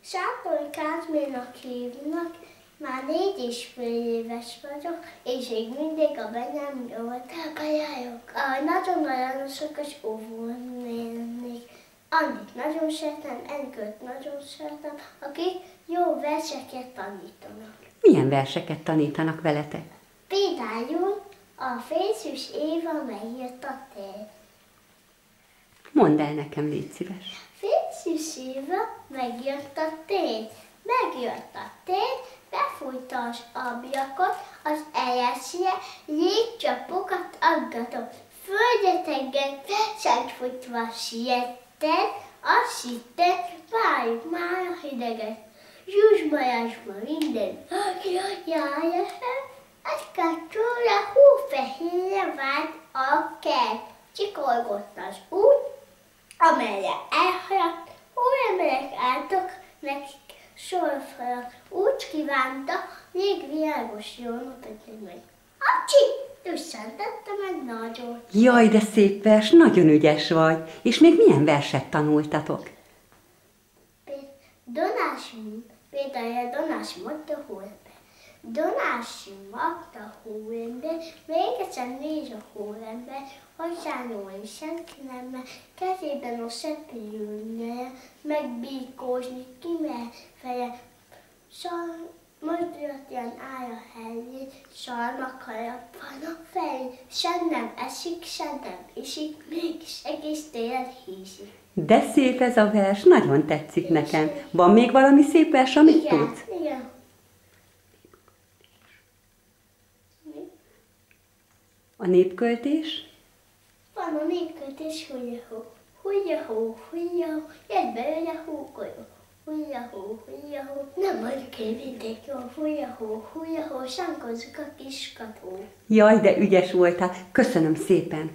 Sátor Kázménak hívnak, már 4,5 éves vagyok, és még mindig a benyám nyolcába járok. Nagyon aranyosak és óvón élnék. Annyit nagyon szeretem, Enikőt nagyon szeretem, akik jó verseket tanítanak. Milyen verseket tanítanak veletek? Például a Fésűs Éva megírta tél. Mondd el nekem, légy szíves. Fésűs Éva megírta tél. Megjött a tél, befújta az abjakot, az eresje, jégcsapokat aggatott. Földet engem szentfutva sietett, azt hittet, várjuk már a hideget. Zsuzsmajásma minden, jaj, egy-kettőre hófehérre vált a kert. Csikorgott az út, amelyre elhaladt, hóemelek álltak nekik sorfalak. Úgy kívánta, még világos jó napot meg. Acsi! Tüsszentette meg nagyon. Jaj, de szép vers, nagyon ügyes vagy. És még milyen verset tanultatok? Például Donás mondta hóember. Donás magta hóember, még egyszer néz a hóember, hozzányúlni senki nem mer, kezében a szepülőnye, megbíkózni kimerfele, Mozdulatian áll a helyén, salmak harap van a fején, sem nem esik, sem nem isik, mégis egész télen hízik. De szép ez a vers, nagyon tetszik nekem. Van még valami szép vers, amit tudsz? Igen. A népköltés? Van a népköltés, hújja-hó, hújja-hó, hújja-hó, jött belőle a hógolyó. Hújja-hó, hújja-hó, nem mondjuk én mindig jól, hújja-hó, sánkozzuk a kiskató. Jaj, de ügyes voltál. Köszönöm szépen.